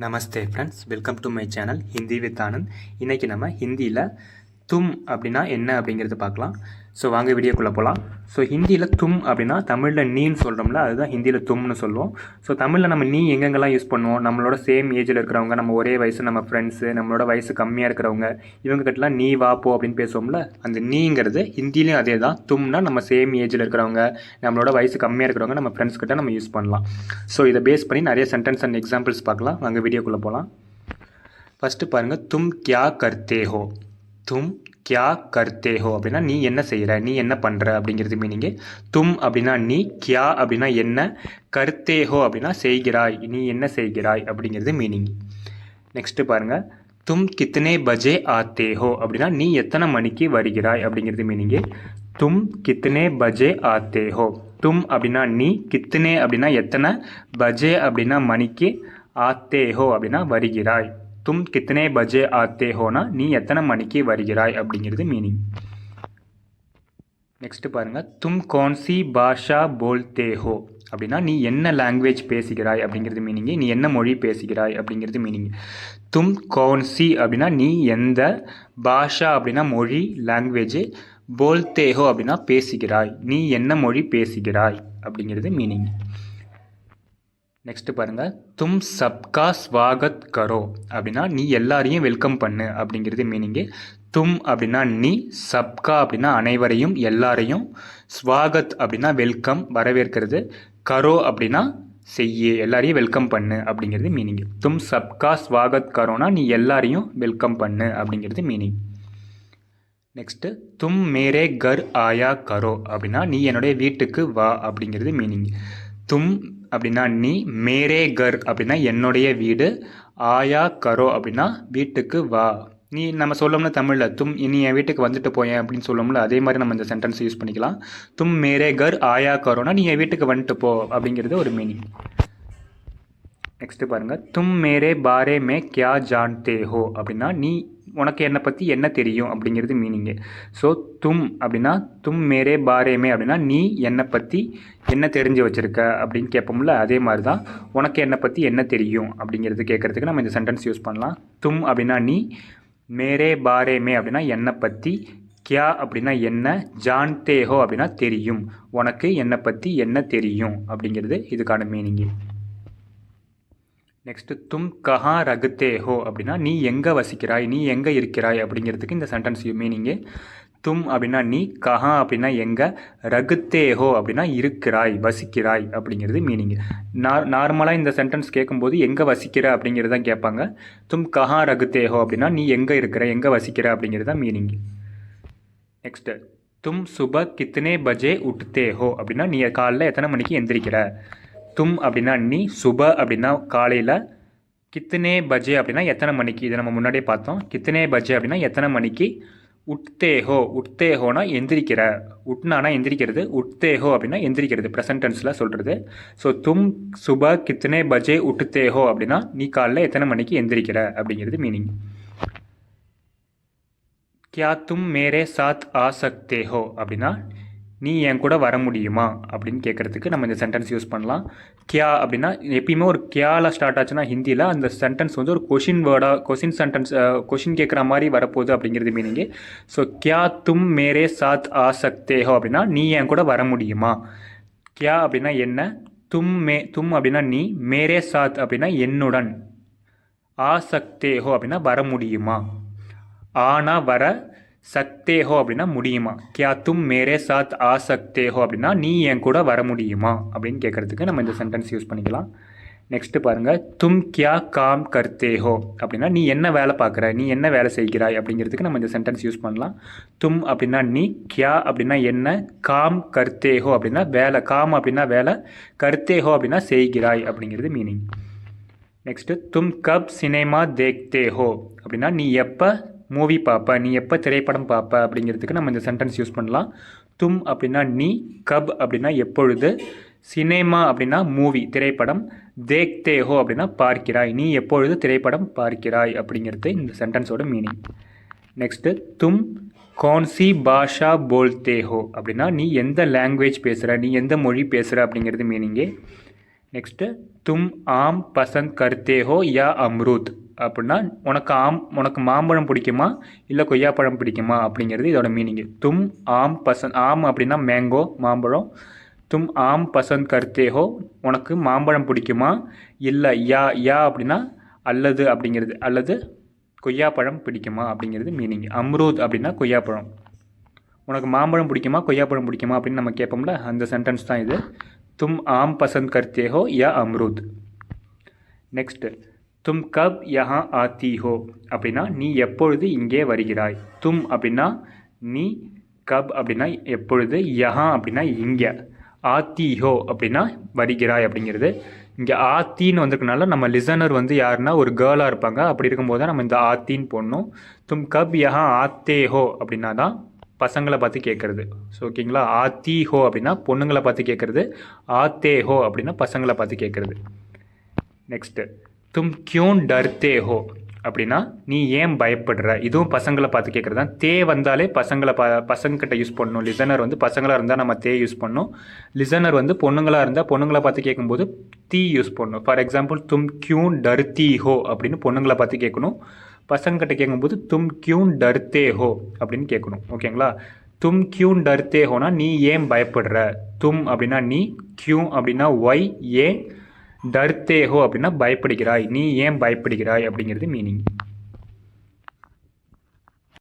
Namaste friends, welcome to my channel Hindi with Anand. இன்றைக்கி நம்ம ஹிந்தியில் தும் அப்படின்னா என்ன அப்படிங்கிறது பார்க்கலாம். ஸோ வாங்க வீடியோக்குள்ளே போகலாம். ஸோ ஹிந்தியில் தும் அப்படின்னா தமிழில் நீன்னு சொல்கிறோம்ல, அதுதான் ஹிந்தியில் தும்னு சொல்லுவோம். ஸோ தமிழில் நம்ம நீ எங்கெங்கெல்லாம் யூஸ் பண்ணுவோம், நம்மளோட சேம் ஏஜில் இருக்கிறவங்க, நம்ம ஒரே வயசு, நம்ம ஃப்ரெண்ட்ஸு, நம்மளோட வயசு கம்மியாக இருக்கிறவங்க, இவங்ககிட்டலாம் நீ வா போ அப்படின்னு பேசுவோம்ல, அந்த நீங்கிறது ஹிந்திலையும் அதே தான். தும்னா நம்ம சேம் ஏஜில் இருக்கிறவங்க, நம்மளோட வயசு கம்மியாக இருக்கிறவங்க, நம்ம ஃப்ரெண்ட்ஸ் கிட்ட நம்ம யூஸ் பண்ணலாம். ஸோ இதை பேஸ் பண்ணி நிறைய சென்டென்ஸ் அண்ட் எக்ஸாம்பிள்ஸ் பார்க்கலாம். வாங்க வீடியோக்குள்ளே போகலாம். ஃபஸ்ட்டு பாருங்கள், தும் கியா கர்த்தே ஹோ. தும் கியா கர்த்தே ஹோ அப்படின்னா நீ என்ன செய்கிற, நீ என்ன பண்ணுற அப்படிங்கிறது மீனிங்கு. தும் அப்படின்னா நீ, கியா அப்படின்னா என்ன, கர்த்தே ஹோ அப்படின்னா செய்கிறாய், நீ என்ன செய்கிறாய் அப்படிங்கிறது மீனிங். நெக்ஸ்ட்டு பாருங்கள், தும் கித்தனை பஜே ஆத்தே ஹோ அப்படின்னா நீ எத்தனை மணிக்கு வருகிறாய் அப்படிங்கிறது மீனிங்கு. தும் கித்தனை பஜே ஆத்தே ஹோ. தும் அப்படின்னா நீ, கித்தனை அப்படின்னா எத்தனை, பஜே அப்படின்னா மணிக்கு, ஆத்தே ஹோ அப்படின்னா வருகிறாய். தும் கித்தனை பஜே ஆத்தே ஹோனா நீ எத்தனை மணிக்கு வருகிறாய் அப்படிங்கிறது மீனிங். நெக்ஸ்ட் பாருங்கள், தும் கौन-सी பாஷா போல்தே ஹோ அப்படின்னா நீ என்ன லாங்குவேஜ் பேசுகிறாய் அப்படிங்கிறது மீனிங்கு. நீ என்ன மொழி பேசுகிறாய் அப்படிங்கிறது மீனிங். தும் கौन-सी அப்படின்னா நீ எந்த, பாஷா அப்படின்னா மொழி லாங்குவேஜ், போல்தே ஹோ அப்படின்னா பேசுகிறாய், நீ என்ன மொழி பேசுகிறாய் அப்படிங்கிறது மீனிங். நெக்ஸ்ட் பாருங்கள், தும் சப்கா ஸ்வாகத் கரோ அப்படின்னா நீ எல்லாரையும் வெல்கம் பண்ணு அப்படிங்கிறது மீனிங்கு. தும் அப்படின்னா நீ, சப்கா அப்படின்னா அனைவரையும், எல்லாரையும், ஸ்வாகத் அப்படின்னா வெல்கம் வரவேற்கிறது, கரோ அப்படின்னா செய்ய, எல்லாரையும் வெல்கம் பண்ணு அப்படிங்கிறது மீனிங். தும் சப்கா ஸ்வாகத் கரோனா நீ எல்லாரையும் வெல்கம் பண்ணு அப்படிங்கிறது மீனிங். நெக்ஸ்ட்டு, தும் மேரே கர் ஆயா கரோ அப்படின்னா நீ என்னுடைய வீட்டுக்கு வா அப்படிங்கிறது மீனிங். தும் அப்படின்னா நீ, மேரே கர் அப்படின்னா என்னுடைய வீடு, ஆயா கரோ அப்படின்னா வீட்டுக்கு வா. நீ நம்ம சொல்லோம்னா தமிழில் தும் நீ என் வீட்டுக்கு வந்துட்டு போயேன் அப்படின்னு சொல்லோம்ல, அதே மாதிரி நம்ம இந்த சென்டென்ஸ் யூஸ் பண்ணிக்கலாம். தும் மேரே கர் ஆயா கரோனா நீ என் வீட்டுக்கு வந்துட்டு போ அப்படிங்கிறது ஒரு மீனிங். நெக்ஸ்ட்டு பாருங்கள், தும் மேரே பாரே மே கியா ஜான்தே ஹோ அப்படின்னா நீ, உனக்கு என்னை பற்றி என்ன தெரியும் அப்படிங்கிறது மீனிங்கு. ஸோ தும் அப்படின்னா தும் மேரே பாரே மே அப்படின்னா நீ என்னை பற்றி என்ன தெரிஞ்சு வச்சுருக்க அப்படின்னு கேட்போம்ல, அதே மாதிரி தான் உனக்கு என்னை பற்றி என்ன தெரியும் அப்படிங்கிறது கேட்குறதுக்கு நம்ம இந்த சென்டென்ஸ் யூஸ் பண்ணலாம். தும் அப்படின்னா நீ, மேரே பாரே மே அப்படின்னா என்னை பற்றி, கியா அப்படின்னா என்ன, ஜான்தே ஹோ அப்படின்னா தெரியும், உனக்கு என்னை பற்றி என்ன தெரியும் அப்படிங்கிறது இதுக்கான மீனிங்கு. நெக்ஸ்ட்டு, தும் கஹா ரகுத்தே ஹோ அப்படின்னா நீ எங்கே வசிக்கிறாய், நீ எங்கே இருக்கிறாய் அப்படிங்கிறதுக்கு இந்த சென்டென்ஸ் மீனிங்கு. தும் அப்படின்னா நீ, கஹா அப்படின்னா எங்கே, ரகுத்தே ஹோ அப்படின்னா இருக்கிறாய், வசிக்கிறாய் அப்படிங்கிறது மீனிங்கு. நார்மலாக இந்த சென்டென்ஸ் கேட்கும்போது எங்கே வசிக்கிற அப்படிங்கிறது தான் கேட்பாங்க. தும் கஹா ரகுத்தே ஹோ அப்படின்னா நீ எங்கே இருக்கிற, எங்கே வசிக்கிற அப்படிங்கிறது தான் மீனிங்கு. நெக்ஸ்ட்டு, தும் சுப கித்தனை பஜே உட்தே ஹோ அப்படின்னா நீ காலைல எத்தனை மணிக்கு எந்திரிக்கிற. தும் அப்படின்னா நீ, சுப அப்படின்னா காலையில், கித்தனை பஜே அப்படின்னா எத்தனை மணிக்கு, இதை நம்ம முன்னாடியே பார்த்தோம். கித்தனை பஜே அப்படின்னா எத்தனை மணிக்கு, உட்தேஹோ, உட்தேஹோனா எந்திரிக்கிற, உட்னானா எந்திரிக்கிறது, உட்தேஹோ அப்படின்னா எந்திரிக்கிறது, ப்ரெசன்ட் டென்ஸில் சொல்கிறது. ஸோ தும் சுப கித்தனை பஜே உட்தேஹோ அப்படின்னா நீ காலைல எத்தனை மணிக்கு எந்திரிக்கிற அப்படிங்கிறது மீனிங். கியா தும் மேரே சாத் ஆ சக்தே ஹோ அப்படின்னா நீ என் கூட வர முடியுமா அப்படின்னு கேட்குறதுக்கு நம்ம இந்த சென்டென்ஸ் யூஸ் பண்ணலாம். கியா அப்படின்னா எப்பயுமே ஒரு கியாவில் ஸ்டார்ட் ஆச்சுன்னா ஹிந்தியில் அந்த சென்டென்ஸ் வந்து ஒரு கொஷின் வேர்டாக, கொஷின் சென்டென்ஸ், கொஷின் கேட்குற மாதிரி வரப்போகுது அப்படிங்கிறது மீனிங்கு. ஸோ கியா தும் மேரே சாத் ஆ சக்தே ஹோ அப்படின்னா நீ என் கூட வர முடியுமா. கியா அப்படின்னா என்ன, தும் அப்படின்னா நீ, மேரே சாத் அப்படின்னா என்னுடன், ஆ சக்தே ஹோ அப்படின்னா வர முடியுமா, ஆனா வர, சக்தே ஹோ அப்படின்னா முடியுமா. கியா தும் மேரே சாத் ஆ சக்தே ஹோ அப்படின்னா நீ என் கூட வர முடியுமா அப்படின்னு கேட்குறதுக்கு நம்ம இந்த சென்டென்ஸ் யூஸ் பண்ணிக்கலாம். நெக்ஸ்ட்டு பாருங்கள், தும் கியா காம் கர்த்தே ஹோ அப்படின்னா நீ என்ன வேலை பார்க்குற, நீ என்ன வேலை செய்கிறாய் அப்படிங்கிறதுக்கு நம்ம இந்த சென்டென்ஸ் யூஸ் பண்ணலாம். தும் அப்படின்னா நீ, கியா அப்படின்னா என்ன, காம் கர்த்தே ஹோ அப்படின்னா வேலை, காம் அப்படின்னா வேலை, கர்த்தே ஹோ அப்படின்னா செய்கிறாய் அப்படிங்கிறது மீனிங். நெக்ஸ்ட்டு, தும் கப் சினிமா தேக்தே ஹோ அப்படின்னா நீ எப்போ மூவி பார்ப்ப, நீ எப்போ திரைப்படம் பார்ப்ப அப்படிங்கிறதுக்கு நம்ம இந்த சென்டென்ஸ் யூஸ் பண்ணலாம். தும் அப்படின்னா நீ, கப் அப்படின்னா எப்பொழுது, சினேமா அப்படின்னா மூவி திரைப்படம், தேக்தே ஹோ அப்படின்னா பார்க்கிறாய், நீ எப்பொழுது திரைப்படம் பார்க்கிறாய் அப்படிங்கிறது இந்த சென்டென்ஸோட மீனிங். நெக்ஸ்ட்டு, தும் கौन-सी பாஷா போல்தே ஹோ அப்படின்னா நீ எந்த லாங்குவேஜ் பேசுகிற, நீ எந்த மொழி பேசுகிற அப்படிங்கிறது மீனிங்கு. நெக்ஸ்ட்டு தும் ஆம் பசந்த் கர்த்தே ஹோ யா அம்ரூத் அப்படின்னா உனக்கு மாம்பழம் பிடிக்குமா இல்லை கொய்யாப்பழம் பிடிக்குமா அப்படிங்கிறது இதோட மீனிங்கு. தும் ஆம் பசந்த், ஆம் அப்படின்னா மேங்கோ மாம்பழம். தும் ஆம் பசந்த் கர்த்தே ஹோ உனக்கு மாம்பழம் பிடிக்குமா, இல்லை யா யா அப்படின்னா அல்லது அப்படிங்கிறது, அல்லது கொய்யாப்பழம் பிடிக்குமா அப்படிங்கிறது மீனிங். அம்ரூத் அப்படின்னா கொய்யாப்பழம். உனக்கு மாம்பழம் பிடிக்குமா கொய்யாப்பழம் பிடிக்குமா அப்படின்னு நம்ம கேட்போம்ல, அந்த சென்டென்ஸ் தான் இது. தும் ஆம் பசந்த் கர்த்தே ஹோ யா அம்ரூத். நெக்ஸ்ட்டு தும் கப் யஹா ஆத்தி ஹோ அப்படின்னா நீ எப்பொழுது இங்கே வருகிறாய். தும் அப்படின்னா நீ, கப் அப்படின்னா எப்பொழுது, யஹா அப்படின்னா இங்கே, ஆத்தி ஹோ அப்படின்னா வருகிறாய் அப்படிங்கிறது. இங்கே ஆத்தின்னு வந்திருக்கனால நம்ம லிசனர் வந்து யாருன்னா ஒரு கேர்ளாக இருப்பாங்க. அப்படி இருக்கும்போது தான் நம்ம இந்த ஆத்தின்னு போடணும். தும் கப் யஹா ஆத்தே ஹோ அப்படின்னா தான் பசங்களை பார்த்து கேட்குறது. ஸோ ஓகேங்களா. ஆத்தி ஹோ அப்படின்னா பொண்ணுங்களை பார்த்து கேட்குறது, ஆத்தே ஹோ அப்படின்னா பசங்களை பார்த்து கேட்குறது. நெக்ஸ்ட்டு தும் கியூன் டர்த்தே ஹோ அப்படின்னா நீ ஏன் பயப்படுற. இதுவும் பசங்களை பார்த்து கேட்குறது தான். தே வந்தாலே பசங்கக்கிட்ட யூஸ் பண்ணணும். லிசனர் வந்து பசங்களாக இருந்தால் நம்ம தே யூஸ் பண்ணணும். லிசனர் வந்து பொண்ணுங்களாக இருந்தால் பொண்ணுங்களை பார்த்து கேட்கும்போது தீ யூஸ் பண்ணணும். ஃபார் எக்ஸாம்பிள் தும் கியூன் டர்த்தி ஹோ அப்படின்னு பொண்ணுங்களை பார்த்து கேட்கணும். பசங்கக்கிட்ட கேட்கும்போது தும் கியூன் டர்த்தே ஹோ அப்படின்னு கேட்கணும். ஓகேங்களா. தும் கியூன் டர்த்தே ஹோனா நீ ஏன் பயப்படுற. தும் அப்படின்னா நீ, கியூ அப்படின்னா ஒய் ஏன், டர்த்தே ஹோ அப்படின்னா பயப்படுகிறாய், நீ ஏன் பயப்படுகிறாய் அப்படிங்கிறது மீனிங்.